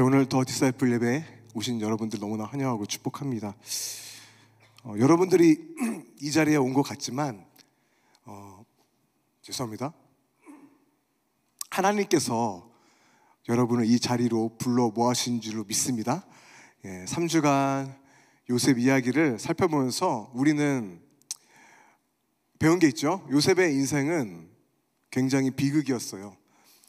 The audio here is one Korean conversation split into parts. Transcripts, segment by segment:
오늘 더 디사이플 예배에 오신 여러분들 너무나 환영하고 축복합니다. 여러분들이 이 자리에 온 것 같지만 죄송합니다. 하나님께서 여러분을 이 자리로 불러 모으신 줄로 믿습니다. 3주간 요셉 이야기를 살펴보면서 우리는 배운 게 있죠. 요셉의 인생은 굉장히 비극이었어요.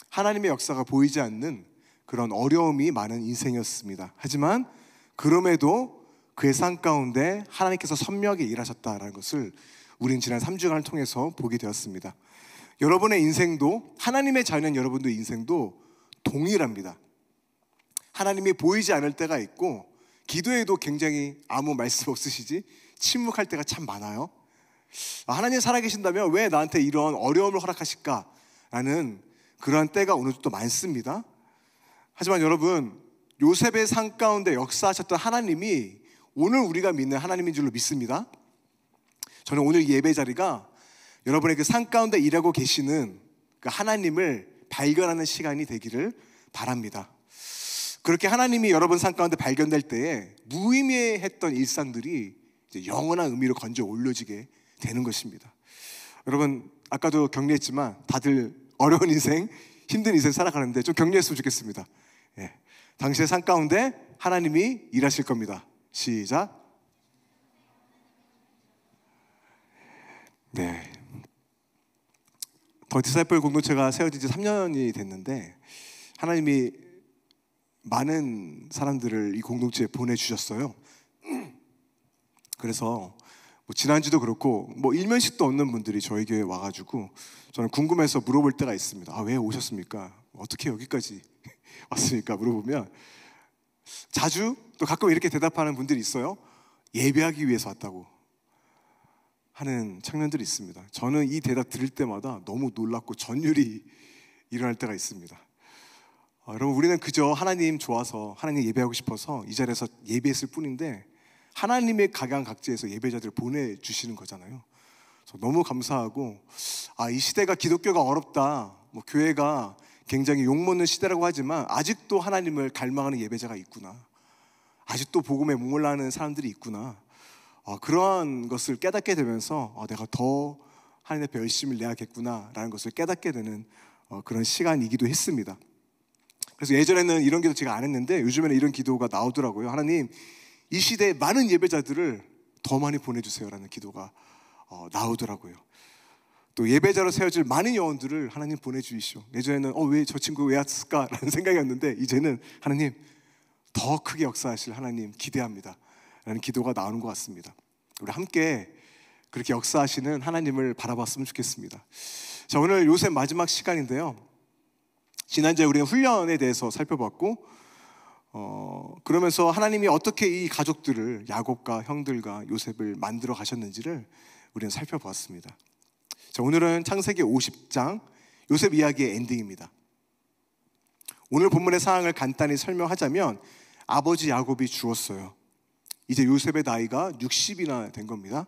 하나님의 역사가 보이지 않는 그런 어려움이 많은 인생이었습니다. 하지만 그럼에도 그의 삶 가운데 하나님께서 선명하게 일하셨다라는 것을 우리는 지난 3주간을 통해서 보게 되었습니다. 여러분의 인생도, 하나님의 자녀인 여러분들의 인생도 동일합니다. 하나님이 보이지 않을 때가 있고, 기도에도 굉장히 아무 말씀 없으시지 침묵할 때가 참 많아요. 하나님 살아계신다면 왜 나한테 이런 어려움을 허락하실까라는 그러한 때가 오늘도 많습니다. 하지만 여러분, 요셉의 삶 가운데 역사하셨던 하나님이 오늘 우리가 믿는 하나님인 줄로 믿습니다. 저는 오늘 예배 자리가 여러분의 그 삶 가운데 일하고 계시는 그 하나님을 발견하는 시간이 되기를 바랍니다. 그렇게 하나님이 여러분 삶 가운데 발견될 때에 무의미했던 일상들이 이제 영원한 의미로 건져 올려지게 되는 것입니다. 여러분, 아까도 격려했지만 다들 어려운 인생, 힘든 인생 살아가는데 좀 격려했으면 좋겠습니다. 당신의 삶 가운데 하나님이 일하실 겁니다. 시작. 더 디사이플 공동체가 세워진 지 3년이 됐는데 하나님이 많은 사람들을 이 공동체에 보내주셨어요. 그래서 지난주도 그렇고 일면식도 없는 분들이 저희 교회에 와가지고 저는 궁금해서 물어볼 때가 있습니다. 왜 오셨습니까? 어떻게 여기까지 왔습니까? 물어보면 자주 또 가끔 이렇게 대답하는 분들이 있어요. 예배하기 위해서 왔다고 하는 청년들이 있습니다. 저는 이 대답 들을 때마다 너무 놀랍고 전율이 일어날 때가 있습니다. 여러분, 우리는 그저 하나님 좋아서 하나님 예배하고 싶어서 이 자리에서 예배했을 뿐인데 하나님의 각양각제에서 예배자들을 보내주시는 거잖아요. 그래서 너무 감사하고 이 시대가 기독교가 어렵다, 교회가 굉장히 욕먹는 시대라고 하지만 아직도 하나님을 갈망하는 예배자가 있구나, 아직도 복음에 목말라하는 사람들이 있구나, 그러한 것을 깨닫게 되면서 내가 더 하나님 앞에 열심을 내야겠구나 라는 것을 깨닫게 되는 그런 시간이기도 했습니다. 그래서 예전에는 이런 기도 제가 안 했는데 요즘에는 이런 기도가 나오더라고요. 하나님, 이 시대에 많은 예배자들을 더 많이 보내주세요 라는 기도가 나오더라고요. 또 예배자로 세워질 많은 영혼들을 하나님 보내주시오. 예전에는 왜 저 친구 왜 왔을까 라는 생각이었는데 이제는 하나님, 더 크게 역사하실 하나님 기대합니다 라는 기도가 나오는 것 같습니다. 우리 함께 그렇게 역사하시는 하나님을 바라봤으면 좋겠습니다. 자, 오늘 요셉 마지막 시간인데요, 지난주에 우리는 훈련에 대해서 살펴봤고 그러면서 하나님이 어떻게 이 가족들을, 야곱과 형들과 요셉을 만들어 가셨는지를 우리는 살펴보았습니다. 자, 오늘은 창세기 50장 요셉 이야기의 엔딩입니다. 오늘 본문의 상황을 간단히 설명하자면 아버지 야곱이 죽었어요. 이제 요셉의 나이가 60이나 된 겁니다.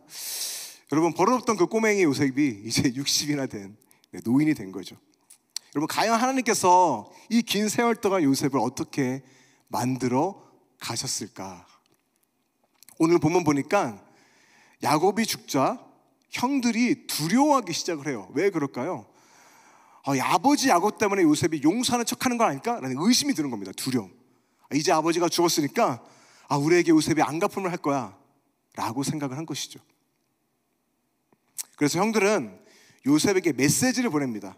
여러분, 버릇없던 그 꼬맹이 요셉이 이제 60이나 된 노인이 된 거죠. 여러분, 과연 하나님께서 이 긴 세월 동안 요셉을 어떻게 만들어 가셨을까? 오늘 본문 보니까 야곱이 죽자 형들이 두려워하기 시작을 해요. 왜 그럴까요? 아버지 야곱 때문에 요셉이 용서하는 척하는 건 아닐까? 라는 의심이 드는 겁니다. 두려움. 이제 아버지가 죽었으니까 우리에게 요셉이 안갚음을 할 거야 라고 생각을 한 것이죠. 그래서 형들은 요셉에게 메시지를 보냅니다.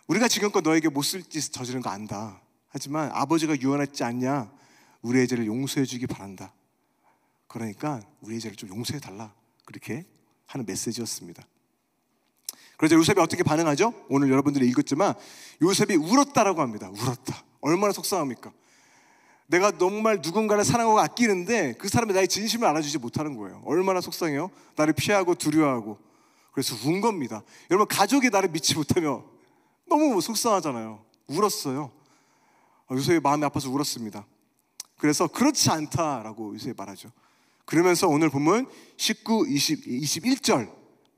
우리가 지금껏 너에게 못쓸 짓 저지른 거 안다. 하지만 아버지가 유언했지 않냐? 우리의 죄를 용서해 주기 바란다. 그러니까 우리의 죄를 좀 용서해 달라. 그렇게 하는 메시지였습니다. 그래서 요셉이 어떻게 반응하죠? 오늘 여러분들이 읽었지만 요셉이 울었다라고 합니다. 울었다. 얼마나 속상합니까? 내가 정말 누군가를 사랑하고 아끼는데 그 사람이 나의 진심을 알아주지 못하는 거예요. 얼마나 속상해요? 나를 피하고 두려워하고. 그래서 운 겁니다. 여러분, 가족이 나를 믿지 못하면 너무 속상하잖아요. 울었어요. 요셉이 마음이 아파서 울었습니다. 그래서 그렇지 않다라고 요셉이 말하죠. 그러면서 오늘 보면 19, 20, 21절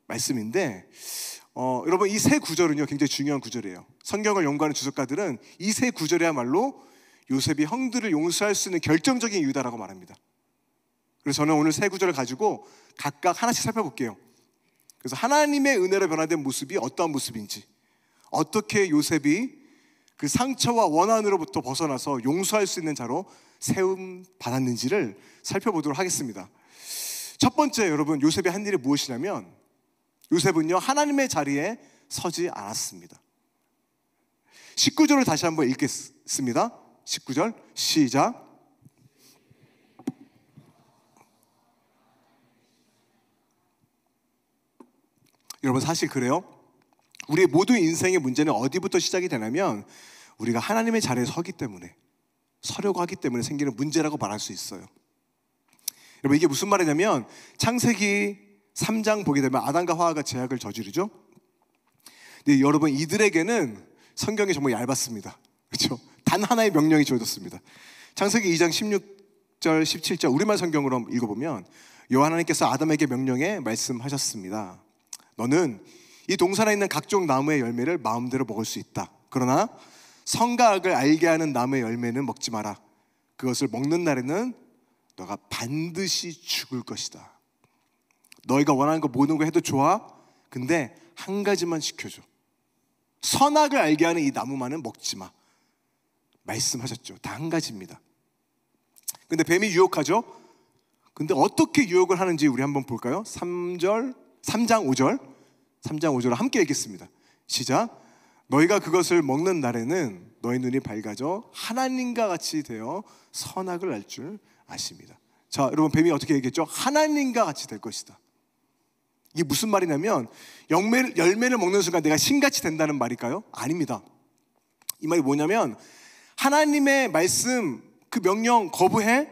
말씀인데 여러분, 이 세 구절은요 굉장히 중요한 구절이에요. 성경을 연구하는 주석가들은 이 세 구절이야말로 요셉이 형들을 용서할 수 있는 결정적인 이유다라고 말합니다. 그래서 저는 오늘 세 구절을 가지고 각각 하나씩 살펴볼게요. 그래서 하나님의 은혜로 변화된 모습이 어떠한 모습인지, 어떻게 요셉이 그 상처와 원한으로부터 벗어나서 용서할 수 있는 자로 세움 받았는지를 살펴보도록 하겠습니다. 첫 번째, 여러분, 요셉이 한 일이 무엇이냐면 요셉은요, 하나님의 자리에 서지 않았습니다. 19절을 다시 한번 읽겠습니다. 19절 시작. 여러분, 사실 그래요. 우리의 모든 인생의 문제는 어디부터 시작이 되냐면 우리가 하나님의 자리에 서기 때문에, 서려고 하기 때문에 생기는 문제라고 말할 수 있어요. 여러분, 이게 무슨 말이냐면 창세기 3장 보게 되면 아담과 하와가 죄악을 저지르죠. 근데 여러분, 이들에게는 성경이 정말 얇았습니다. 그렇죠? 단 하나의 명령이 주어졌습니다. 창세기 2장 16절 17절 우리말 성경으로 읽어보면 여호와 하나님께서 아담에게 명령해 말씀하셨습니다. 너는 이 동산에 있는 각종 나무의 열매를 마음대로 먹을 수 있다. 그러나 선과 악을 알게 하는 나무의 열매는 먹지 마라. 그것을 먹는 날에는 너가 반드시 죽을 것이다. 너희가 원하는 거 모든 거 해도 좋아. 근데 한 가지만 지켜줘. 선악을 알게 하는 이 나무만은 먹지 마. 말씀하셨죠. 다 한 가지입니다. 근데 뱀이 유혹하죠. 근데 어떻게 유혹을 하는지 우리 한번 볼까요? 3장 5절을 함께 읽겠습니다. 시작. 너희가 그것을 먹는 날에는 너희 눈이 밝아져 하나님과 같이 되어 선악을 알 줄 아십니다. 자, 여러분, 뱀이 어떻게 얘기했죠? 하나님과 같이 될 것이다. 이게 무슨 말이냐면 열매를 먹는 순간 내가 신같이 된다는 말일까요? 아닙니다. 이 말이 뭐냐면 하나님의 말씀, 그 명령 거부해.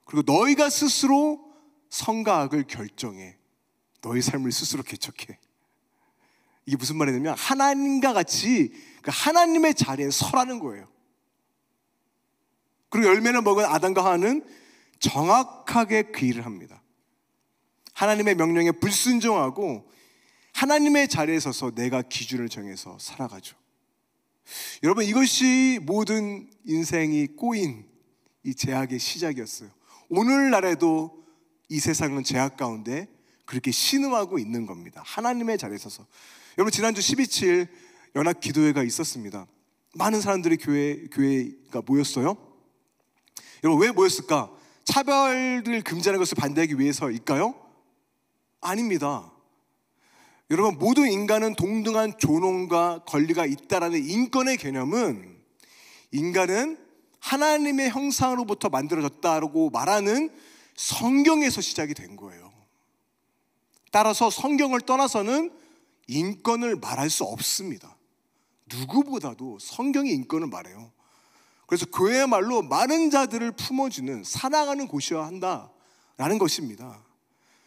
그리고 너희가 스스로 선과 악을 결정해. 너희 삶을 스스로 개척해. 이게 무슨 말이냐면 하나님과 같이 그 하나님의 자리에 서라는 거예요. 그리고 열매를 먹은 아담과 하와는 정확하게 그 일을 합니다. 하나님의 명령에 불순종하고 하나님의 자리에 서서 내가 기준을 정해서 살아가죠. 여러분, 이것이 모든 인생이 꼬인 이 죄악의 시작이었어요. 오늘날에도 이 세상은 죄악 가운데 그렇게 신음하고 있는 겁니다. 하나님의 자리에 서서. 여러분, 지난주 12.7 연합 기도회가 있었습니다. 많은 사람들이 교회가 모였어요. 여러분, 왜 모였을까? 차별을 금지하는 것을 반대하기 위해서일까요? 아닙니다. 여러분, 모든 인간은 동등한 존엄과 권리가 있다라는 인권의 개념은 인간은 하나님의 형상으로부터 만들어졌다고 말하는 성경에서 시작이 된 거예요. 따라서 성경을 떠나서는 인권을 말할 수 없습니다. 누구보다도 성경이 인권을 말해요. 그래서 교회야말로 많은 자들을 품어주는, 사랑하는 곳이어야 한다라는 것입니다.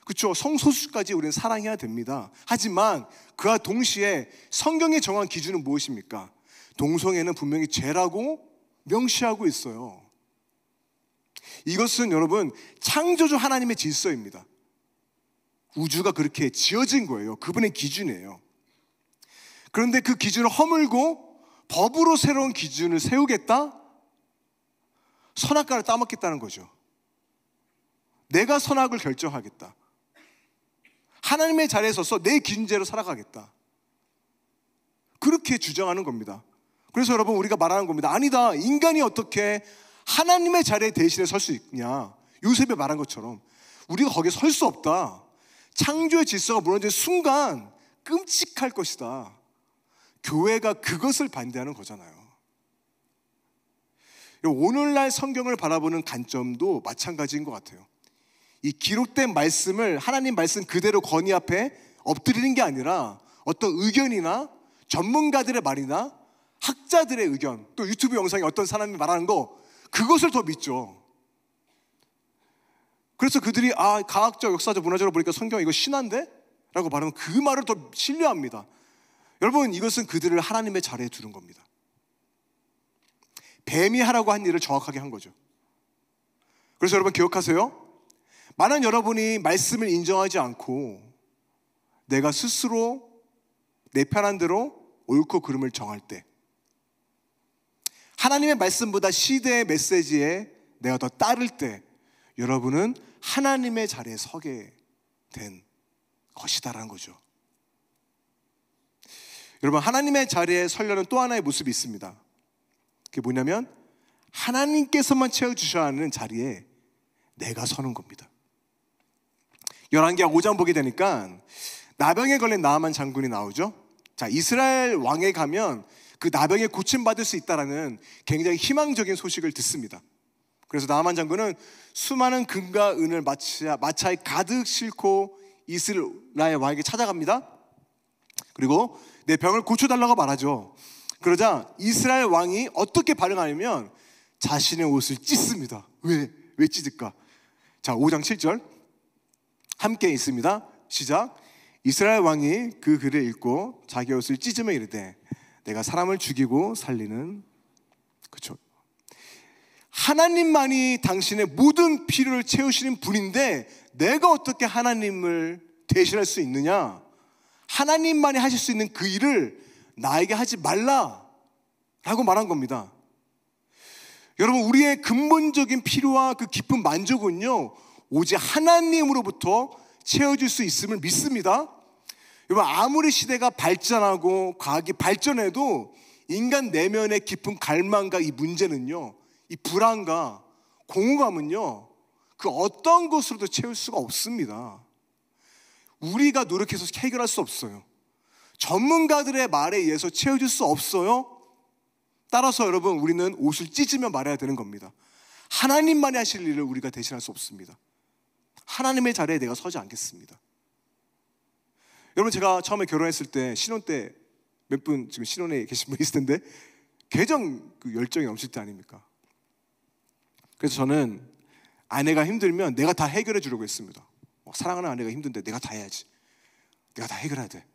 그렇죠? 성소수까지 우리는 사랑해야 됩니다. 하지만 그와 동시에 성경이 정한 기준은 무엇입니까? 동성애는 분명히 죄라고 명시하고 있어요. 이것은 여러분 창조주 하나님의 질서입니다. 우주가 그렇게 지어진 거예요. 그분의 기준이에요. 그런데 그 기준을 허물고 법으로 새로운 기준을 세우겠다? 선악과를 따먹겠다는 거죠. 내가 선악을 결정하겠다. 하나님의 자리에 서서 내 기준대로 살아가겠다. 그렇게 주장하는 겁니다. 그래서 여러분, 우리가 말하는 겁니다. 아니다, 인간이 어떻게 하나님의 자리에 대신에 설 수 있냐. 요셉이 말한 것처럼 우리가 거기에 설 수 없다. 창조의 질서가 무너진 순간 끔찍할 것이다. 교회가 그것을 반대하는 거잖아요. 오늘날 성경을 바라보는 관점도 마찬가지인 것 같아요. 이 기록된 말씀을 하나님 말씀 그대로 건의 앞에 엎드리는 게 아니라 어떤 의견이나 전문가들의 말이나 학자들의 의견, 또 유튜브 영상에 어떤 사람이 말하는 거, 그것을 더 믿죠. 그래서 그들이 과학적, 역사적, 문화적으로 보니까 성경 이거 신한데? 라고 말하면 그 말을 더 신뢰합니다. 여러분, 이것은 그들을 하나님의 자리에 두는 겁니다. 뱀이 하라고 한 일을 정확하게 한 거죠. 그래서 여러분 기억하세요. 만약 여러분이 말씀을 인정하지 않고 내가 스스로 내 편한 대로 옳고 그름을 정할 때 하나님의 말씀보다 시대의 메시지에 내가 더 따를 때 여러분은 하나님의 자리에 서게 된 것이다라는 거죠. 여러분, 하나님의 자리에 서려는 또 하나의 모습이 있습니다. 그게 뭐냐면 하나님께서만 채워주셔야 하는 자리에 내가 서는 겁니다. 열왕기하 5장 보게 되니까 나병에 걸린 나아만 장군이 나오죠. 자, 이스라엘 왕에 가면 그 나병에 고침받을 수 있다는 굉장히 희망적인 소식을 듣습니다. 그래서 나아만 장군은 수많은 금과 은을 마차에 가득 싣고 이스라엘 왕에게 찾아갑니다. 그리고 내 병을 고쳐달라고 말하죠. 그러자 이스라엘 왕이 어떻게 반응하냐면 자신의 옷을 찢습니다. 왜 찢을까? 자, 5장 7절 함께 있습니다. 시작. 이스라엘 왕이 그 글을 읽고 자기 옷을 찢으며 이르되 내가 사람을 죽이고 살리는, 그렇죠, 하나님만이 당신의 모든 필요를 채우시는 분인데 내가 어떻게 하나님을 대신할 수 있느냐? 하나님만이 하실 수 있는 그 일을 나에게 하지 말라라고 말한 겁니다. 여러분, 우리의 근본적인 필요와 그 깊은 만족은요, 오직 하나님으로부터 채워질 수 있음을 믿습니다. 여러분, 아무리 시대가 발전하고 과학이 발전해도 인간 내면의 깊은 갈망과 이 문제는요, 이 불안과 공허감은요, 그 어떤 것으로도 채울 수가 없습니다. 우리가 노력해서 해결할 수 없어요. 전문가들의 말에 의해서 채워질 수 없어요. 따라서 여러분, 우리는 옷을 찢으며 말해야 되는 겁니다. 하나님만이 하실 일을 우리가 대신할 수 없습니다. 하나님의 자리에 내가 서지 않겠습니다. 여러분, 제가 처음에 결혼했을 때 신혼 때 몇 분 지금 신혼에 계신 분 있을 텐데 개정 그 열정이 넘칠 때 아닙니까? 그래서 저는 아내가 힘들면 내가 다 해결해 주려고 했습니다. 사랑하는 아내가 힘든데 내가 다 해야지. 내가 다 해결해야 돼.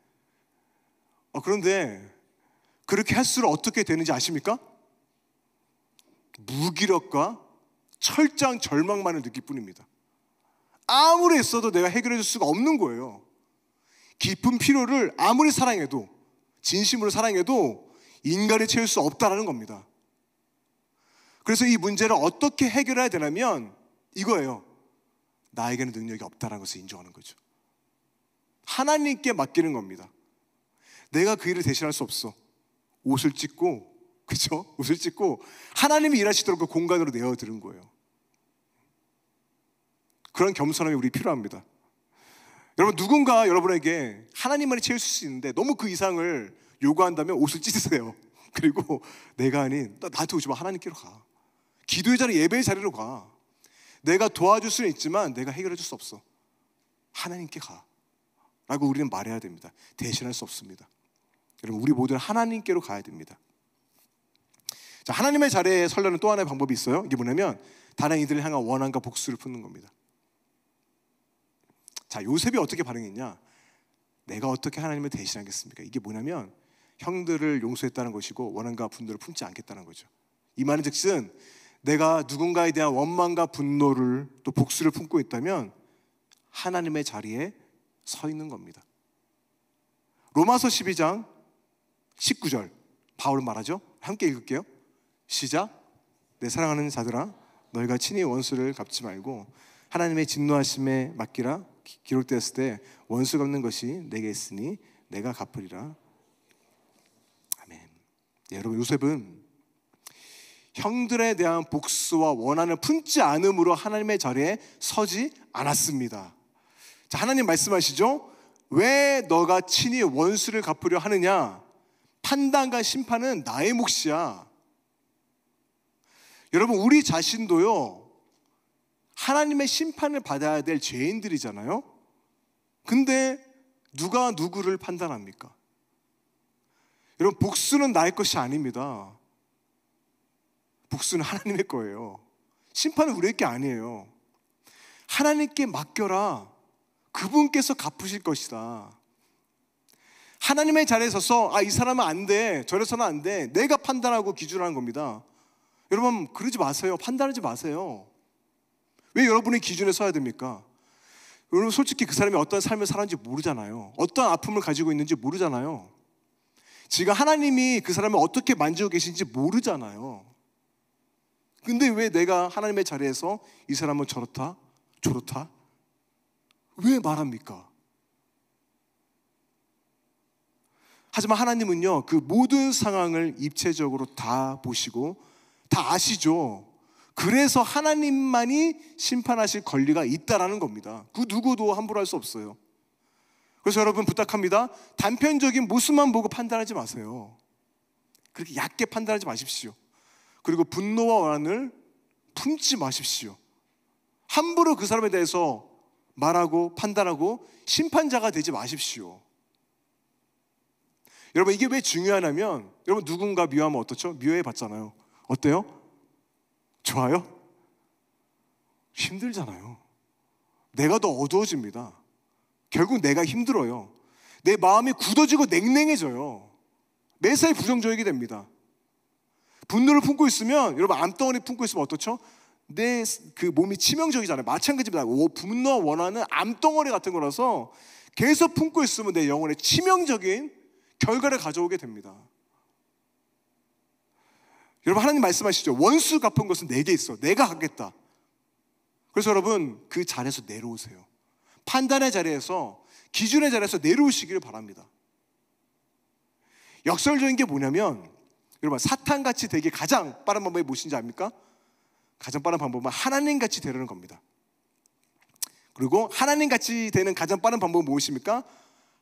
그런데 그렇게 할수록 어떻게 되는지 아십니까? 무기력과 철저한 절망만을 느낄 뿐입니다. 아무리 애써도 내가 해결해 줄 수가 없는 거예요. 깊은 필요를 아무리 사랑해도, 진심으로 사랑해도 인간이 채울 수 없다라는 겁니다. 그래서 이 문제를 어떻게 해결해야 되냐면 이거예요. 나에게는 능력이 없다는 것을 인정하는 거죠. 하나님께 맡기는 겁니다. 내가 그 일을 대신할 수 없어. 옷을 찢고, 그렇죠? 옷을 찢고 하나님이 일하시도록 그 공간으로 내어드는 거예요. 그런 겸손함이 우리 필요합니다. 여러분, 누군가 여러분에게 하나님만이 채울 수 있는데 너무 그 이상을 요구한다면 옷을 찢으세요. 그리고 내가 아닌 나한테 오지 마. 하나님께로 가. 기도의 자리, 예배의 자리로 가. 내가 도와줄 수는 있지만 내가 해결해 줄 수 없어. 하나님께 가 라고 우리는 말해야 됩니다. 대신할 수 없습니다. 여러분, 우리 모두는 하나님께로 가야 됩니다. 자, 하나님의 자리에 서려는 또 하나의 방법이 있어요. 이게 뭐냐면 다른 이들을 향한 원한과 복수를 품는 겁니다. 자, 요셉이 어떻게 반응했냐? 내가 어떻게 하나님을 대신하겠습니까? 이게 뭐냐면 형들을 용서했다는 것이고 원한과 분노를 품지 않겠다는 거죠. 이 말은 즉슨 내가 누군가에 대한 원망과 분노를 또 복수를 품고 있다면 하나님의 자리에 서 있는 겁니다. 로마서 12장 19절 바울은 말하죠. 함께 읽을게요. 시작. 내 사랑하는 자들아, 너희가 친히 원수를 갚지 말고 하나님의 진노하심에 맡기라. 기록되었을 때 원수 갚는 것이 내게 있으니 내가 갚으리라. 아멘. 네, 여러분, 요셉은 형들에 대한 복수와 원한을 품지 않음으로 하나님의 자리에 서지 않았습니다. 자, 하나님 말씀하시죠. 왜 너가 친히 원수를 갚으려 하느냐? 판단과 심판은 나의 몫이야. 여러분, 우리 자신도요, 하나님의 심판을 받아야 될 죄인들이잖아요. 근데 누가 누구를 판단합니까? 여러분, 복수는 나의 것이 아닙니다. 복수는 하나님의 거예요. 심판은 우리의 게 아니에요. 하나님께 맡겨라. 그분께서 갚으실 것이다. 하나님의 자리에 서서 이 사람은 안 돼, 저래서는 안 돼, 내가 판단하고 기준하는 겁니다. 여러분, 그러지 마세요. 판단하지 마세요. 왜 여러분의 기준에 서야 됩니까? 여러분, 솔직히 그 사람이 어떤 삶을 살았는지 모르잖아요. 어떤 아픔을 가지고 있는지 모르잖아요. 지금 하나님이 그 사람을 어떻게 만지고 계신지 모르잖아요. 근데 왜 내가 하나님의 자리에서 이 사람은 저렇다 저렇다 왜 말합니까? 하지만 하나님은요, 그 모든 상황을 입체적으로 다 보시고 다 아시죠. 그래서 하나님만이 심판하실 권리가 있다라는 겁니다. 그 누구도 함부로 할 수 없어요. 그래서 여러분 부탁합니다. 단편적인 모습만 보고 판단하지 마세요. 그렇게 얕게 판단하지 마십시오. 그리고 분노와 원한을 품지 마십시오. 함부로 그 사람에 대해서 말하고 판단하고 심판자가 되지 마십시오. 여러분 이게 왜 중요하냐면, 여러분 누군가 미워하면 어떻죠? 미워해 봤잖아요. 어때요? 좋아요? 힘들잖아요. 내가 더 어두워집니다. 결국 내가 힘들어요. 내 마음이 굳어지고 냉랭해져요. 매사에 부정적이게 됩니다. 분노를 품고 있으면, 여러분 암덩어리 품고 있으면 어떻죠? 내 그 몸이 치명적이잖아요. 마찬가지입니다. 분노와 원한은 암덩어리 같은 거라서 계속 품고 있으면 내 영혼에 치명적인 결과를 가져오게 됩니다. 여러분 하나님 말씀하시죠. 원수 갚은 것은 내게 있어. 내가 갚겠다. 그래서 여러분 그 자리에서 내려오세요. 판단의 자리에서, 기준의 자리에서 내려오시기를 바랍니다. 역설적인 게 뭐냐면, 여러분 사탄같이 되기 가장 빠른 방법이 무엇인지 압니까? 가장 빠른 방법은 하나님같이 되려는 겁니다. 그리고 하나님같이 되는 가장 빠른 방법은 무엇입니까?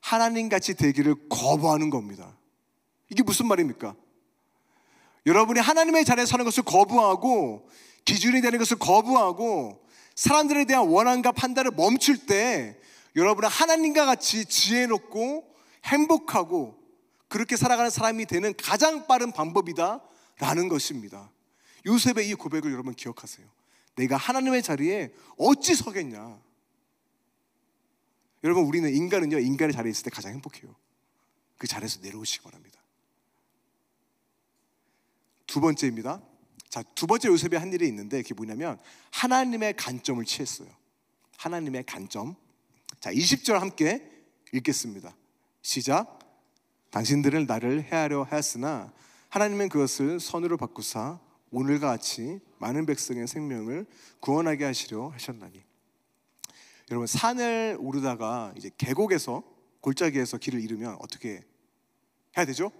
하나님같이 되기를 거부하는 겁니다. 이게 무슨 말입니까? 여러분이 하나님의 자리에 서는 것을 거부하고 기준이 되는 것을 거부하고 사람들에 대한 원한과 판단을 멈출 때, 여러분은 하나님과 같이 지혜롭고 행복하고 그렇게 살아가는 사람이 되는 가장 빠른 방법이다라는 것입니다. 요셉의 이 고백을 여러분 기억하세요. 내가 하나님의 자리에 어찌 서겠냐. 여러분 우리는 인간은요, 인간의 자리에 있을 때 가장 행복해요. 그 자리에서 내려오시기 바랍니다. 두 번째입니다. 자, 두 번째 요셉이 한 일이 있는데, 그게 뭐냐면 하나님의 관점을 취했어요. 하나님의 관점. 자, 20절 함께 읽겠습니다. 시작. 당신들은 나를 해하려 하였으나 하나님은 그것을 선으로 바꾸사 오늘과 같이 많은 백성의 생명을 구원하게 하시려 하셨나니. 여러분 산을 오르다가 이제 계곡에서, 골짜기에서 길을 잃으면 어떻게 해야 되죠?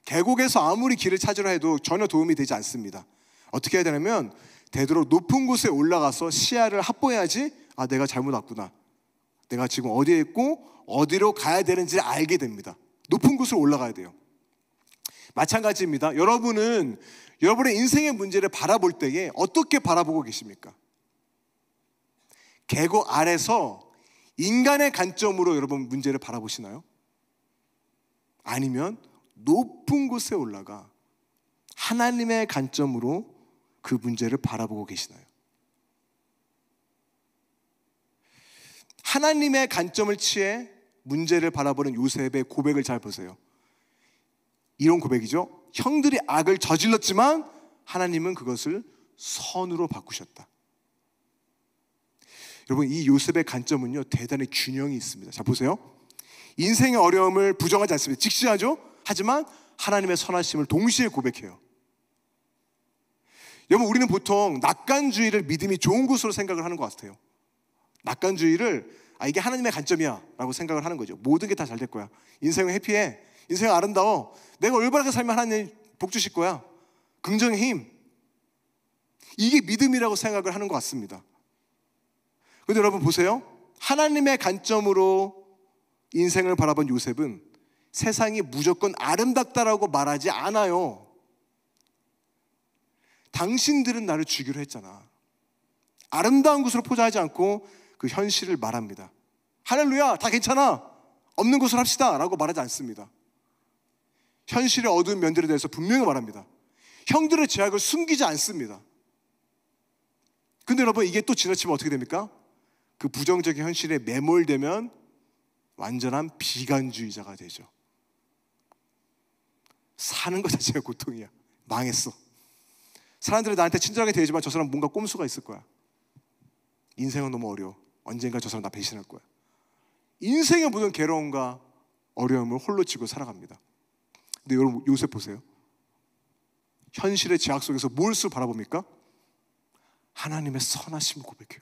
계곡에서 아무리 길을 찾으려 해도 전혀 도움이 되지 않습니다. 어떻게 해야 되냐면 되도록 높은 곳에 올라가서 시야를 확보해야지, 아 내가 잘못 왔구나, 내가 지금 어디에 있고 어디로 가야 되는지를 알게 됩니다. 높은 곳으로 올라가야 돼요. 마찬가지입니다. 여러분은 여러분의 인생의 문제를 바라볼 때에 어떻게 바라보고 계십니까? 계곡 아래서 인간의 관점으로 여러분 문제를 바라보시나요? 아니면 높은 곳에 올라가 하나님의 관점으로 그 문제를 바라보고 계시나요? 하나님의 관점을 취해 문제를 바라보는 요셉의 고백을 잘 보세요. 이런 고백이죠. 형들이 악을 저질렀지만 하나님은 그것을 선으로 바꾸셨다. 여러분 이 요셉의 관점은요 대단히 균형이 있습니다. 자 보세요. 인생의 어려움을 부정하지 않습니다. 직시하죠. 하지만 하나님의 선하심을 동시에 고백해요. 여러분 우리는 보통 낙관주의를 믿음이 좋은 것으로 생각을 하는 것 같아요. 낙관주의를 이게 하나님의 관점이야 라고 생각을 하는 거죠. 모든 게 다 잘 될 거야. 인생은 해피해. 인생은 아름다워. 내가 올바르게 살면 하나님 복 주실 거야. 긍정의 힘. 이게 믿음이라고 생각을 하는 것 같습니다. 그런데 여러분 보세요. 하나님의 관점으로 인생을 바라본 요셉은 세상이 무조건 아름답다라고 말하지 않아요. 당신들은 나를 죽이려 했잖아. 아름다운 것으로 포장하지 않고 그 현실을 말합니다. 할렐루야, 다 괜찮아. 없는 것으로 합시다 라고 말하지 않습니다. 현실의 어두운 면들에 대해서 분명히 말합니다. 형들의 죄악을 숨기지 않습니다. 근데 여러분 이게 또 지나치면 어떻게 됩니까? 그 부정적인 현실에 매몰되면 완전한 비관주의자가 되죠. 사는 것 자체가 고통이야. 망했어. 사람들이 나한테 친절하게 대하지만 저 사람 뭔가 꼼수가 있을 거야. 인생은 너무 어려워. 언젠가 저 사람 나 배신할 거야. 인생의 모든 괴로움과 어려움을 홀로 지고 살아갑니다. 근데 여러분 요셉 보세요. 현실의 제약 속에서 무엇을 바라봅니까? 하나님의 선하심을 고백해요.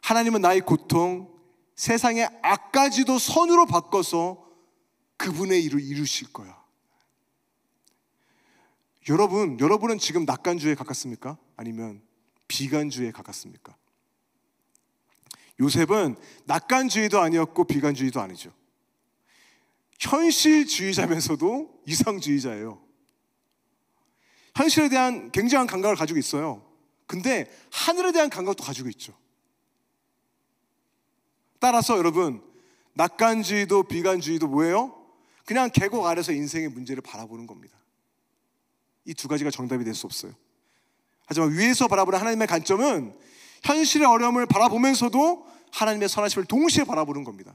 하나님은 나의 고통, 세상의 악까지도 선으로 바꿔서 그분의 일을 이루실 거야. 여러분은 지금 낙관주의에 가깝습니까? 아니면 비관주의에 가깝습니까? 요셉은 낙관주의도 아니었고 비관주의도 아니죠. 현실주의자면서도 이상주의자예요. 현실에 대한 굉장한 감각을 가지고 있어요. 근데 하늘에 대한 감각도 가지고 있죠. 따라서 여러분, 낙관주의도 비관주의도 뭐예요? 그냥 계곡 아래서 인생의 문제를 바라보는 겁니다. 이 두 가지가 정답이 될 수 없어요. 하지만 위에서 바라보는 하나님의 관점은 현실의 어려움을 바라보면서도 하나님의 선하심을 동시에 바라보는 겁니다.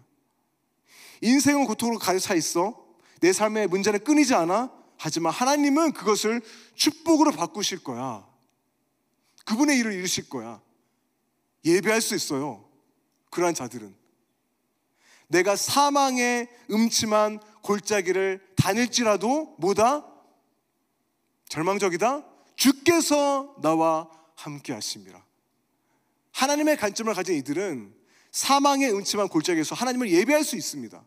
인생은 고통으로 가득 차 있어. 내 삶의 문제는 끊이지 않아. 하지만 하나님은 그것을 축복으로 바꾸실 거야. 그분의 일을 이루실 거야. 예배할 수 있어요. 그러한 자들은 내가 사망의 음침한 골짜기를 다닐지라도 뭐다? 절망적이다? 주께서 나와 함께 하심이라. 하나님의 관점을 가진 이들은 사망의 음침한 골짜기에서 하나님을 예배할 수 있습니다.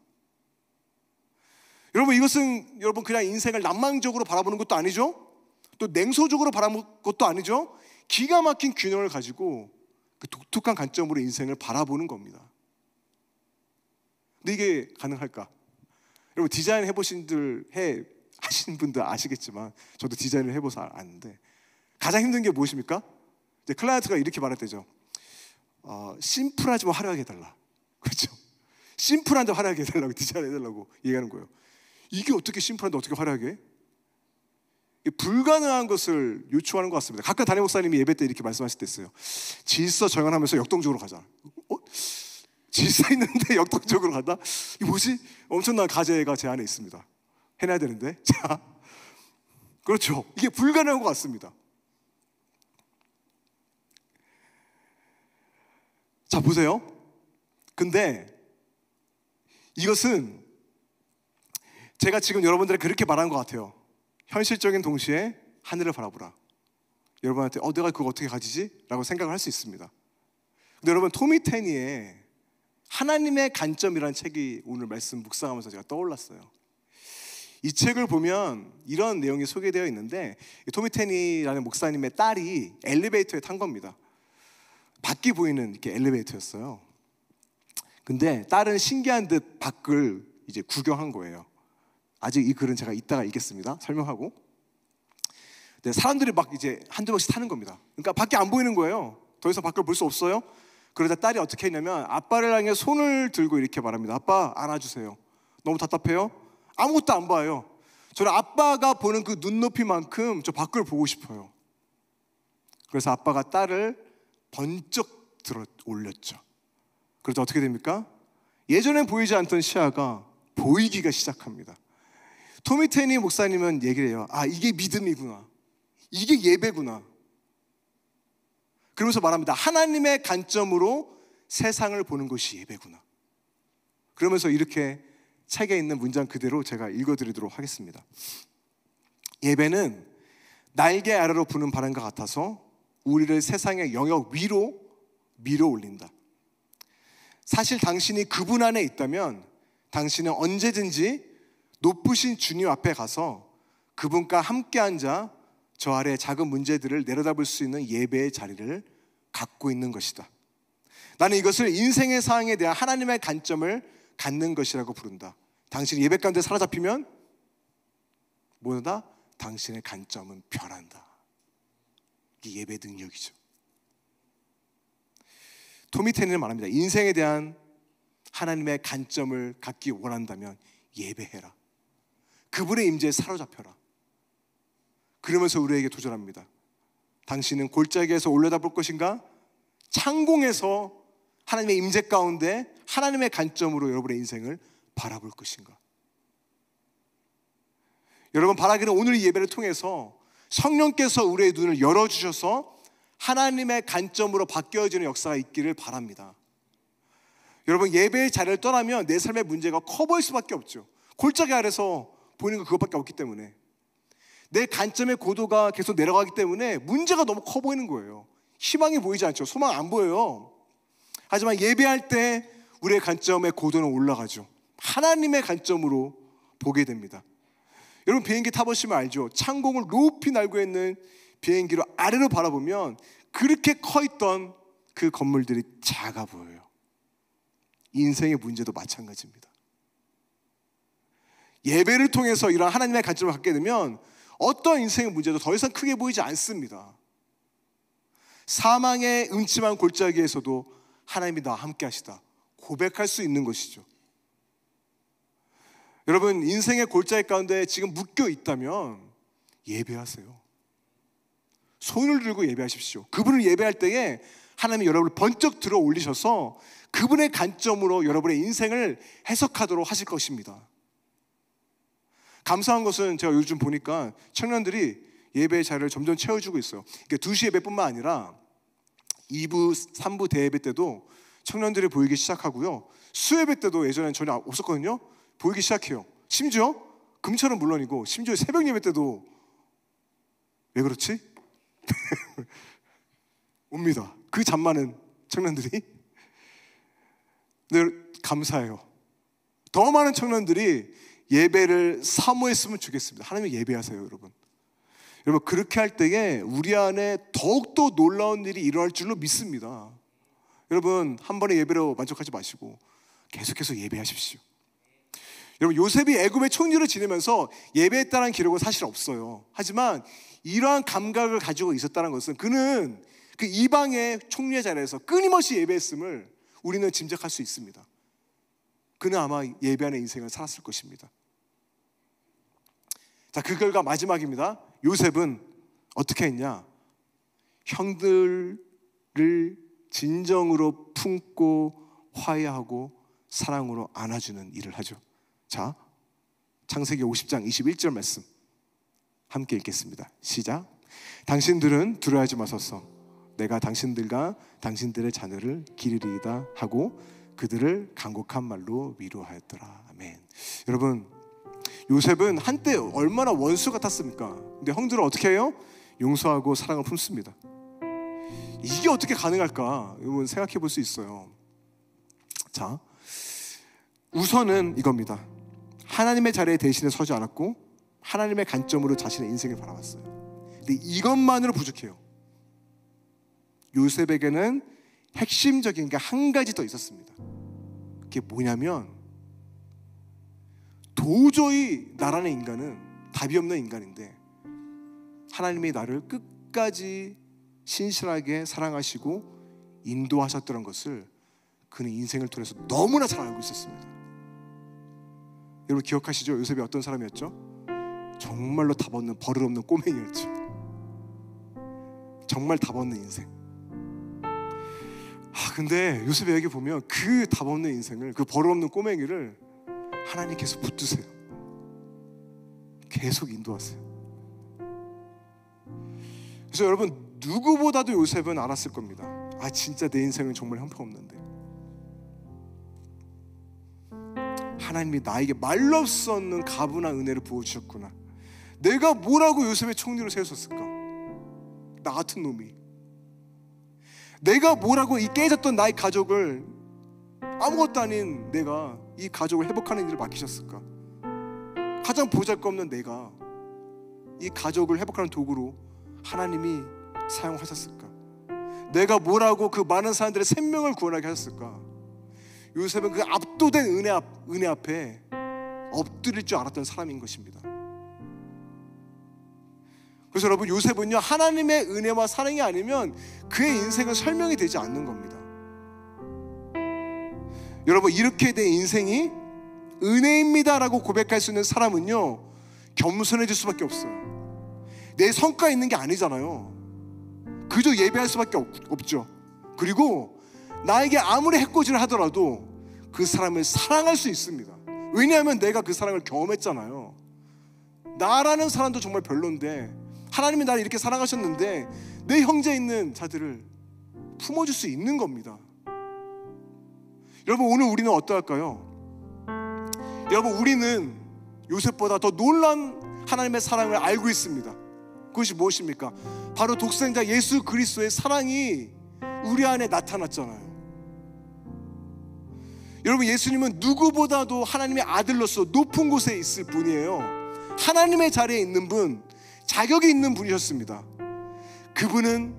여러분, 이것은 그냥 인생을 낭만적으로 바라보는 것도 아니죠. 또 냉소적으로 바라보는 것도 아니죠. 기가 막힌 균형을 가지고 그 독특한 관점으로 인생을 바라보는 겁니다. 근데 이게 가능할까? 여러분, 디자인 해보신 하시는 분들 아시겠지만 저도 디자인을 해봐서 아는데 가장 힘든 게 무엇입니까? 이제 클라이언트가 이렇게 말할 때죠. 심플하지만 화려하게 해달라. 그렇죠? 심플한데 화려하게 해달라고, 디자인 해달라고 얘기하는 거예요. 이게 어떻게 심플한데 어떻게 화려하게 해? 불가능한 것을 요구하는 것 같습니다. 가끔 담임 목사님이 예배 때 이렇게 말씀하실 때 있어요. 질서 정연하면서 역동적으로 가자. 질서 있는데 역동적으로 간다? 이게 뭐지? 엄청난 과제가 제 안에 있습니다. 해놔야 되는데. 자, 그렇죠. 이게 불가능한 것 같습니다. 자, 보세요. 근데 이것은 제가 지금 여러분들에게 그렇게 말한 것 같아요. 현실적인 동시에 하늘을 바라보라. 여러분한테 내가 그거 어떻게 가지지? 라고 생각을 할 수 있습니다. 근데 여러분, 토미 테니의 하나님의 관점이라는 책이 오늘 말씀 묵상하면서 제가 떠올랐어요. 이 책을 보면 이런 내용이 소개되어 있는데, 토미 테니라는 목사님의 딸이 엘리베이터에 탄 겁니다. 밖이 보이는 이렇게 엘리베이터였어요. 근데 딸은 신기한 듯 밖을 이제 구경한 거예요. 아직 이 글은 제가 이따가 읽겠습니다. 설명하고. 네, 사람들이 막 이제 한두 번씩 타는 겁니다. 그러니까 밖에 안 보이는 거예요. 더 이상 밖을 볼 수 없어요. 그러다 딸이 어떻게 했냐면 아빠를 향해 손을 들고 이렇게 말합니다. 아빠, 안아주세요. 너무 답답해요? 아무것도 안 봐요. 저는 아빠가 보는 그 눈높이만큼 저 밖을 보고 싶어요. 그래서 아빠가 딸을 번쩍 들어 올렸죠. 그래서 어떻게 됩니까? 예전엔 보이지 않던 시야가 보이기가 시작합니다. 토미 테니 목사님은 얘기를 해요. 이게 믿음이구나. 이게 예배구나. 그러면서 말합니다. 하나님의 관점으로 세상을 보는 것이 예배구나. 그러면서 이렇게 책에 있는 문장 그대로 제가 읽어드리도록 하겠습니다. 예배는 날개 아래로 부는 바람과 같아서 우리를 세상의 영역 위로 밀어 올린다. 사실 당신이 그분 안에 있다면 당신은 언제든지 높으신 주님 앞에 가서 그분과 함께 앉아 저 아래 작은 문제들을 내려다볼 수 있는 예배의 자리를 갖고 있는 것이다. 나는 이것을 인생의 상황에 대한 하나님의 관점을 갖는 것이라고 부른다. 당신이 예배 가운데 사로잡히면 뭐다? 당신의 관점은 변한다. 이게 예배 능력이죠. 토미 테니는 말합니다. 인생에 대한 하나님의 관점을 갖기 원한다면 예배해라. 그분의 임재에 사로잡혀라. 그러면서 우리에게 도전합니다. 당신은 골짜기에서 올려다볼 것인가? 창공에서 하나님의 임재 가운데 하나님의 관점으로 여러분의 인생을 바라볼 것인가? 여러분, 바라기는 오늘 이 예배를 통해서 성령께서 우리의 눈을 열어주셔서 하나님의 관점으로 바뀌어지는 역사가 있기를 바랍니다. 여러분, 예배의 자리를 떠나면 내 삶의 문제가 커 보일 수밖에 없죠. 골짜기 아래서 보이는 건 그것밖에 없기 때문에. 내 관점의 고도가 계속 내려가기 때문에 문제가 너무 커 보이는 거예요. 희망이 보이지 않죠. 소망 안 보여요. 하지만 예배할 때 우리의 관점의 고도는 올라가죠. 하나님의 관점으로 보게 됩니다. 여러분 비행기 타보시면 알죠. 창공을 높이 날고 있는 비행기로 아래로 바라보면 그렇게 커 있던 그 건물들이 작아 보여요. 인생의 문제도 마찬가지입니다. 예배를 통해서 이런 하나님의 관점을 갖게 되면 어떤 인생의 문제도 더 이상 크게 보이지 않습니다. 사망의 음침한 골짜기에서도 하나님이 나와 함께 하시다 고백할 수 있는 것이죠. 여러분 인생의 골짜기 가운데 지금 묶여 있다면 예배하세요. 손을 들고 예배하십시오. 그분을 예배할 때에 하나님이 여러분을 번쩍 들어 올리셔서 그분의 관점으로 여러분의 인생을 해석하도록 하실 것입니다. 감사한 것은 제가 요즘 보니까 청년들이 예배의 자리를 점점 채워주고 있어요. 그러니까 2시 예배뿐만 아니라 2부, 3부 대예배 때도 청년들이 보이기 시작하고요. 수예배 때도 예전엔 전혀 없었거든요. 보이기 시작해요. 심지어 금철은 물론이고 심지어 새벽 예배 때도 왜 그렇지? 옵니다. 그 잠 많은 청년들이. 네, 감사해요. 더 많은 청년들이 예배를 사모했으면 좋겠습니다. 하나님 예배하세요, 여러분. 여러분 그렇게 할 때에 우리 안에 더욱더 놀라운 일이 일어날 줄로 믿습니다. 여러분 한 번의 예배로 만족하지 마시고 계속해서 예배하십시오. 여러분 요셉이 애굽의 총리를 지내면서 예배했다는 기록은 사실 없어요. 하지만 이러한 감각을 가지고 있었다는 것은 그는 그 이방의 총리의 자리에서 끊임없이 예배했음을 우리는 짐작할 수 있습니다. 그는 아마 예배하는 인생을 살았을 것입니다. 자, 그 결과 마지막입니다. 요셉은 어떻게 했냐? 형들을 진정으로 품고 화해하고 사랑으로 안아주는 일을 하죠. 자, 창세기 50장 21절 말씀 함께 읽겠습니다. 시작. 당신들은 두려워하지 마소서. 내가 당신들과 당신들의 자녀를 기르리이다 하고 그들을 간곡한 말로 위로하였더라. 아멘. 여러분 요셉은 한때 얼마나 원수 같았습니까? 근데 형들은 어떻게 해요? 용서하고 사랑을 품습니다. 이게 어떻게 가능할까? 여러분 생각해 볼 수 있어요. 자, 우선은 이겁니다. 하나님의 자리에 대신에 서지 않았고 하나님의 관점으로 자신의 인생을 바라봤어요. 근데 이것만으로 부족해요. 요셉에게는 핵심적인 게 한 가지 더 있었습니다. 그게 뭐냐면 도저히 나라는 인간은 답이 없는 인간인데 하나님이 나를 끝까지 신실하게 사랑하시고 인도하셨다는 것을 그는 인생을 통해서 너무나 잘 알고 있었습니다. 여러분 기억하시죠? 요셉이 어떤 사람이었죠? 정말로 답 없는 버릇없는 꼬맹이였죠. 정말 답 없는 인생. 근데 요셉에게 보면 그 답 없는 인생을, 그 버릇없는 꼬맹이를 하나님께서 붙드세요. 계속 인도하세요. 그래서 여러분 누구보다도 요셉은 알았을 겁니다. 진짜 내 인생은 정말 형편없는데 하나님이 나에게 말로 수 없는 가분한 은혜를 부어주셨구나. 내가 뭐라고 요셉의 총리로 세웠을까? 나 같은 놈이. 내가 뭐라고 이 깨졌던 나의 가족을, 아무것도 아닌 내가 이 가족을 회복하는 일을 맡기셨을까? 가장 보잘것없는 내가 이 가족을 회복하는 도구로 하나님이 사용하셨을까? 내가 뭐라고 그 많은 사람들의 생명을 구원하게 하셨을까? 요셉은 그 압도된 은혜 앞에 엎드릴 줄 알았던 사람인 것입니다. 그래서 여러분 요셉은요 하나님의 은혜와 사랑이 아니면 그의 인생은 설명이 되지 않는 겁니다. 여러분 이렇게 내 인생이 은혜입니다라고 고백할 수 있는 사람은요 겸손해질 수밖에 없어요. 내 성과 있는 게 아니잖아요. 그저 예배할 수밖에 없죠. 그리고 나에게 아무리 해코지를 하더라도 그 사람을 사랑할 수 있습니다. 왜냐하면 내가 그 사랑을 경험했잖아요. 나라는 사람도 정말 별론데 하나님이 나를 이렇게 사랑하셨는데 내 형제 있는 자들을 품어줄 수 있는 겁니다. 여러분 오늘 우리는 어떠할까요? 여러분 우리는 요셉보다 더 놀란 하나님의 사랑을 알고 있습니다. 그것이 무엇입니까? 바로 독생자 예수 그리스도의 사랑이 우리 안에 나타났잖아요. 여러분, 예수님은 누구보다도 하나님의 아들로서 높은 곳에 있을 분이에요. 하나님의 자리에 있는 분, 자격이 있는 분이셨습니다. 그분은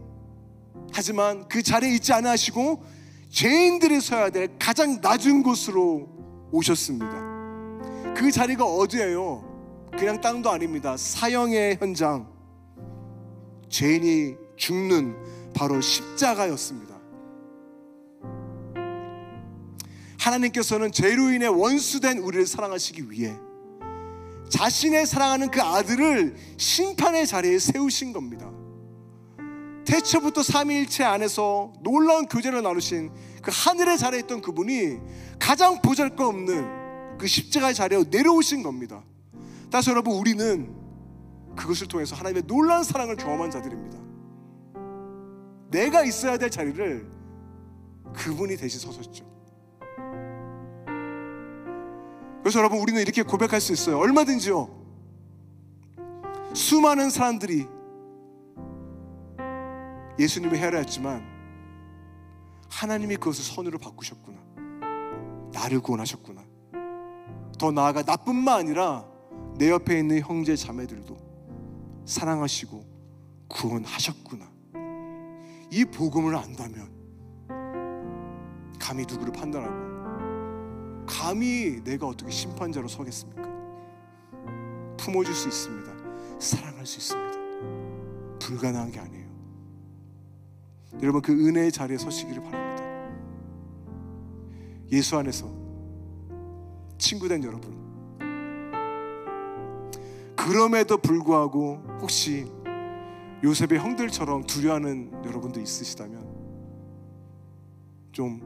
하지만 그 자리에 있지 않아 하시고 죄인들이 서야 될 가장 낮은 곳으로 오셨습니다. 그 자리가 어디예요? 그냥 땅도 아닙니다. 사형의 현장, 죄인이 죽는 바로 십자가였습니다. 하나님께서는 죄로 인해 원수된 우리를 사랑하시기 위해 자신의 사랑하는 그 아들을 심판의 자리에 세우신 겁니다. 태초부터 삼위일체 안에서 놀라운 교제를 나누신 그 하늘의 자리에 있던 그분이 가장 보잘것없는 그 십자가의 자리에 내려오신 겁니다. 따라서 여러분, 우리는 그것을 통해서 하나님의 놀라운 사랑을 경험한 자들입니다. 내가 있어야 될 자리를 그분이 대신 서셨죠. 그래서 여러분, 우리는 이렇게 고백할 수 있어요. 얼마든지요. 수많은 사람들이 예수님을 헤아렸지만 하나님이 그것을 선으로 바꾸셨구나. 나를 구원하셨구나. 더 나아가 나뿐만 아니라 내 옆에 있는 형제 자매들도 사랑하시고 구원하셨구나. 이 복음을 안다면 감히 누구를 판단하고 감히 내가 어떻게 심판자로 서겠습니까? 품어줄 수 있습니다. 사랑할 수 있습니다. 불가능한 게 아니에요. 여러분, 그 은혜의 자리에 서시기를 바랍니다. 예수 안에서 친구된 여러분, 그럼에도 불구하고 혹시 요셉의 형들처럼 두려워하는 여러분도 있으시다면 좀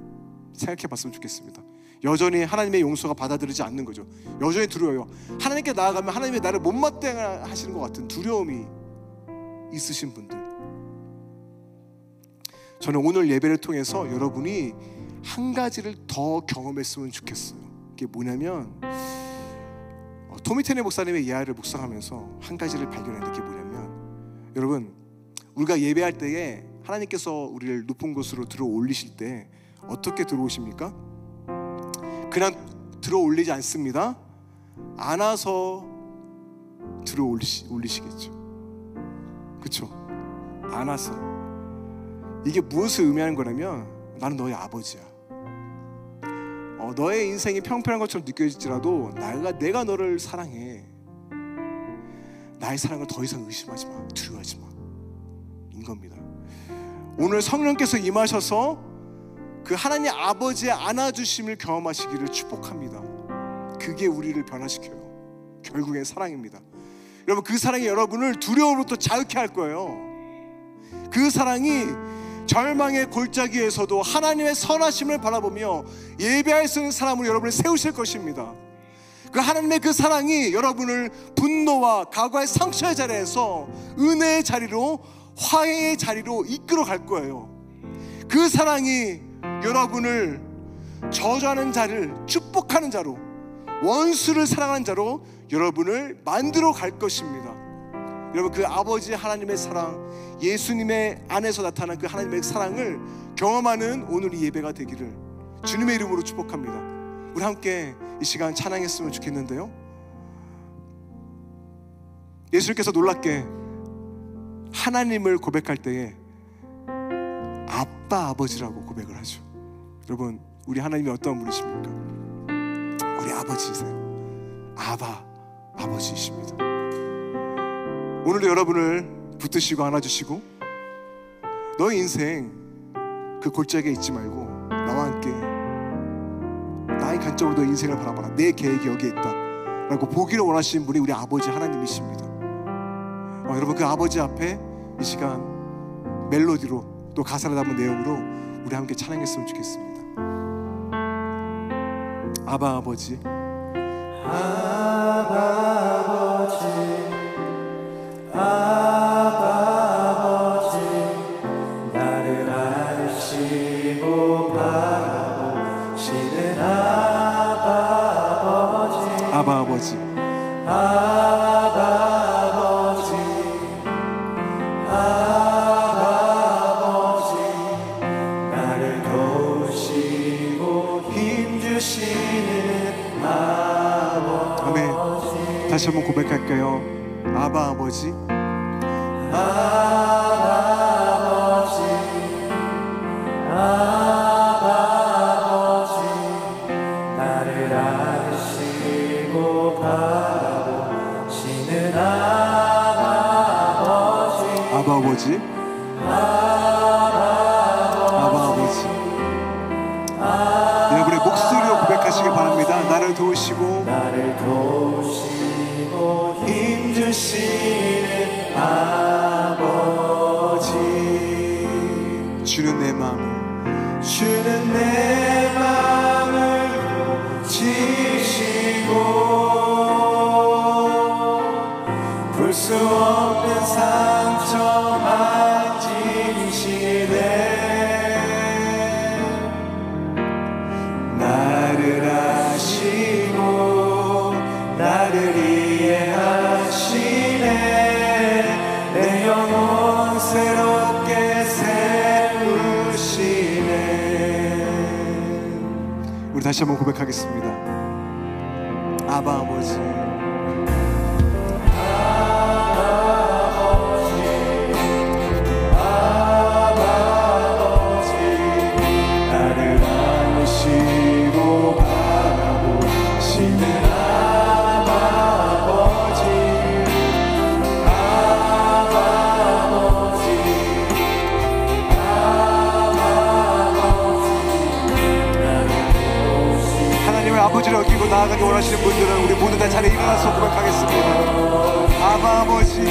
생각해 봤으면 좋겠습니다. 여전히 하나님의 용서가 받아들이지 않는 거죠. 여전히 두려워요. 하나님께 나아가면 하나님이 나를 못마땅해 하시는 것 같은 두려움이 있으신 분들, 저는 오늘 예배를 통해서 여러분이 한 가지를 더 경험했으면 좋겠어요. 그게 뭐냐면, 토미 테네 목사님의 이야기를 묵상하면서 한 가지를 발견했는데, 그게 뭐냐면, 여러분, 우리가 예배할 때에 하나님께서 우리를 높은 곳으로 들어 올리실 때 어떻게 들어오십니까? 그냥 들어 올리지 않습니다. 안아서 들어 올리시겠죠. 그렇죠? 안아서. 이게 무엇을 의미하는 거냐면, 나는 너의 아버지야. 너의 인생이 평평한 것처럼 느껴질지라도 내가 너를 사랑해. 나의 사랑을 더 이상 의심하지 마, 두려워하지 마, 인 겁니다. 오늘 성령께서 임하셔서 그 하나님 아버지의 안아주심을 경험하시기를 축복합니다. 그게 우리를 변화시켜요. 결국엔 사랑입니다. 여러분, 그 사랑이 여러분을 두려움으로부터 자유케 할 거예요. 그 사랑이 절망의 골짜기에서도 하나님의 선하심을 바라보며 예배할 수 있는 사람으로 여러분을 세우실 것입니다. 그 하나님의 그 사랑이 여러분을 분노와 과거의 상처의 자리에서 은혜의 자리로, 화해의 자리로 이끌어 갈 거예요. 그 사랑이 여러분을 저주하는 자를 축복하는 자로, 원수를 사랑하는 자로 여러분을 만들어 갈 것입니다. 여러분, 그 아버지 하나님의 사랑, 예수님의 안에서 나타난 그 하나님의 사랑을 경험하는 오늘 이 예배가 되기를 주님의 이름으로 축복합니다. 우리 함께 이 시간 찬양했으면 좋겠는데요, 예수님께서 놀랍게 하나님을 고백할 때에 아빠, 아버지라고 고백을 하죠. 여러분, 우리 하나님이 어떤 분이십니까? 우리 아버지세요. 아버지이십니다. 오늘도 여러분을 붙드시고 안아주시고, 너의 인생 그 골짜기에 있지 말고 나와 함께 나의 관점으로 너의 인생을 바라봐라. 내 계획이 여기에 있다 라고 보기를 원하시는 분이 우리 아버지 하나님이십니다. 여러분, 그 아버지 앞에 이 시간 멜로디로 또 가사를 담은 내용으로 우리 함께 찬양했으면 좋겠습니다. 아바 아버지, 아바 아버지, 아바 아버지, 나를 아시고 바라보시는 아바 아버지, 아바 아버지, 아바 다시 한번 고백할까요? 아바 아버지, 나를 아시고 바라보시는 아바 아버지, 여러분의 목소리로 고백하시기 바랍니다. 나를 도우시고 힘주시는 아버지, 주는 내 마음을 고치시고 볼 수 없는 상처 만지시네. 나를 아시고 나를 이해하시네. 내 영혼 새롭게 세우시네. 우리 다시 한번 고백하겠습니다. 아바 아버지, 나를 아시고 바라보시는 아버지, 하나님을 아버지로 여기고 나아가기 원하시는 분들은 우리 모두 다 자리에 일어나서 고백하겠습니다. 아바 아버지,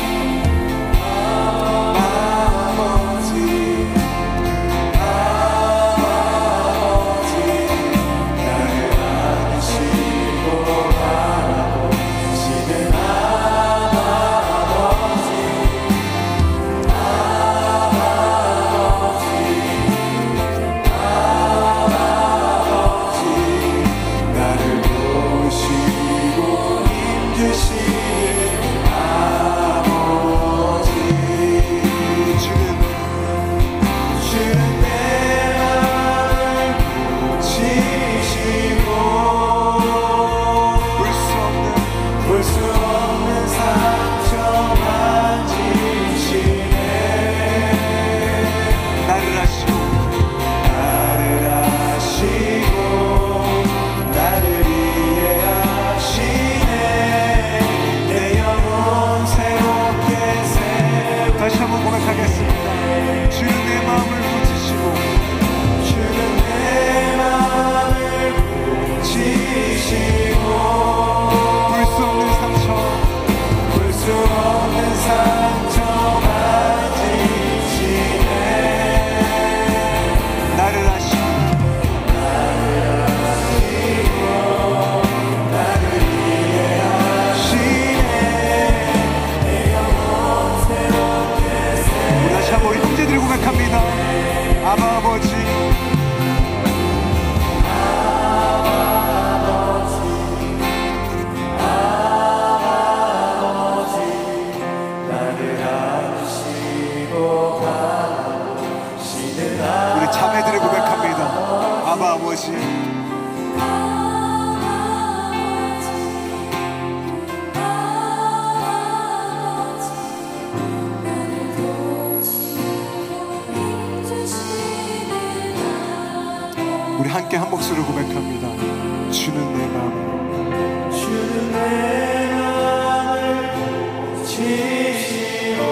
다시 한번 고백하겠습니다. 주는 내 마음을 고치시고 볼 수 없는 상처 만지시네. 나를 아시고 우리 형제들이 고백합니다. 아바 아버지, 우리 자매들이 고백합니다. 아바 아버지, 우리 함께 한 목소리로 고백합니다. 주는 내 마음을 고치시고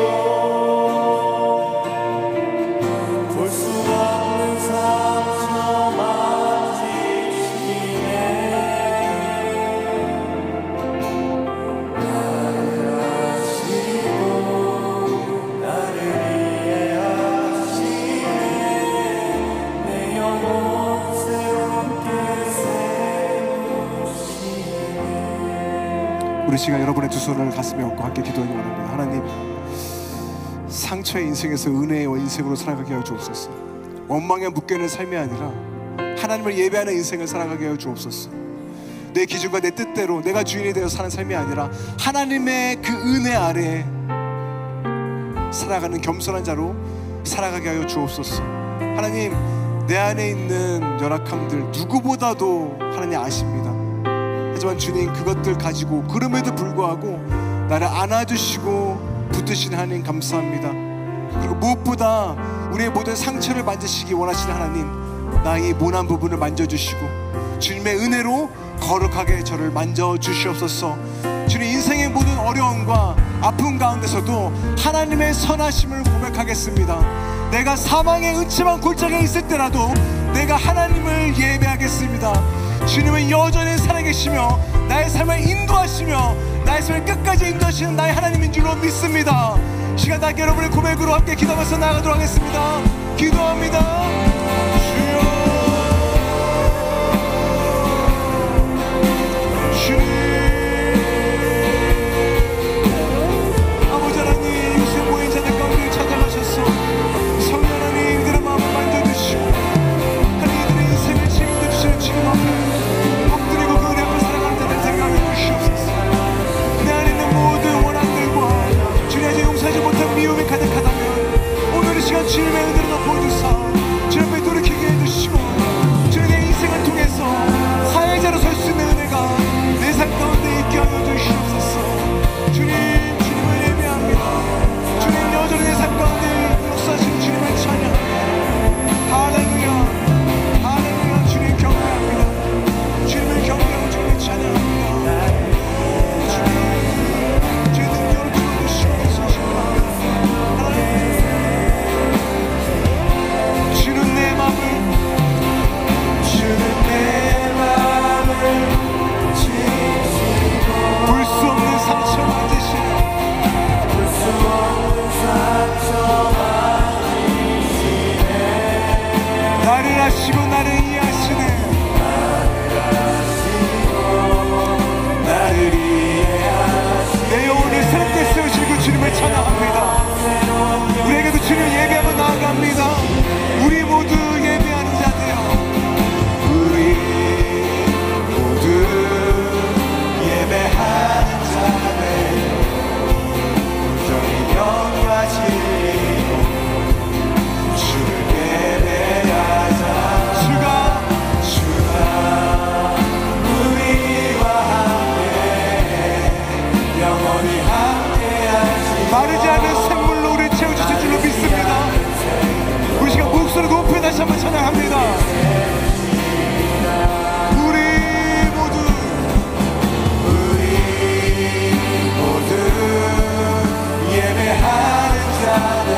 볼 수 없는 상처 만지시네. 나를 아시고 나를 이해하시네. 내 영혼 새롭게 세우시네. 우리 시간 여러분의 두 손을 가슴에 얹고 함께 기도하기 원합니다. 하나님, 상처의 인생에서 은혜의 인생으로 살아가게 하여 주옵소서. 원망에 묶여있는 삶이 아니라 하나님을 예배하는 인생을 살아가게 하여 주옵소서. 내 기준과 내 뜻대로 내가 주인이 되어 사는 삶이 아니라 하나님의 그 은혜 아래에 살아가는 겸손한 자로 살아가게 하여 주옵소서. 하나님, 내 안에 있는 연약함들 누구보다도 하나님 아십니다. 하지만 주님, 그것들 가지고 그럼에도 불구하고 나를 안아주시고 붙드시는 하나님 감사합니다. 그리고 무엇보다 우리의 모든 상처를 만지시기 원하시는 하나님, 나의 모난 부분을 만져주시고 주님의 은혜로 거룩하게 저를 만져주시옵소서. 주님, 인생의 모든 어려움과 아픔 가운데서도 하나님의 선하심을 고백하겠습니다. 내가 사망의 음침한 골짜기에 있을 때라도 내가 하나님을 예배하겠습니다. 주님은 여전히 살아계시며 나의 삶을 인도하시며 나의 삶을 끝까지 인도하시는 나의 하나님인 줄로 믿습니다. 시간 다 여러분의 고백으로 함께 기도하면서 나가도록 하겠습니다. 기도합니다. 주여, 주님, 아버지 하나님, 요새 모인 자들 가운데 찾아가셔서 성령 하나님, 이들의 마음을 만져주시고 하나님, 이들의 인생을 책임져 주시는 지금 앞에 엎드리고 그 은혜 앞에 살아가는 자들 생각해 주시옵소서. 내 안에 있는 모든 원한들과 주님 아직 용서하지 못한 미움이 가득하다면 오늘 이 시간 주님의 은혜를 덮어주사 주님 앞에 돌이키게 해주시고 주님 내 인생을 통해서 사회자로 설 수 있는 은혜가 내 삶 가운데 있게 하여 주시옵소서. 주님, 주님을 예배합니다. 주님, 여전히 내 삶 가운데 역사하시는 주님을 찬양합니다. 할렐루야, 할렐루야. 주님 경배합니다. 주님을 경배하고 주님을 찬양합니다. 주님, 주의 능력으로 주님을 시원하게 하나님, 주는 내 맘을 볼 수 없는 상처 만지시는 나를 아시고 나를 이해하시네. 나를 이해하시네. 내 영혼을 새롭게 세우시는 그 주님을 찬양합니다. 우리에게도 주님을 예배하며 나아갑니다. 우리 모두 예배하는 자들여, 우리 모두 예배하는 자들, 온전히 영과 진리로 주를 예배하자. 주가 우리와 함께 영원히 함께하시. 마르지 않은 샘물로 우리를 채워주실 줄로 믿습니다. 우리 시간 목소리 높여 다시 한번 찬양합니다. 우리 모두 예배하는 자들,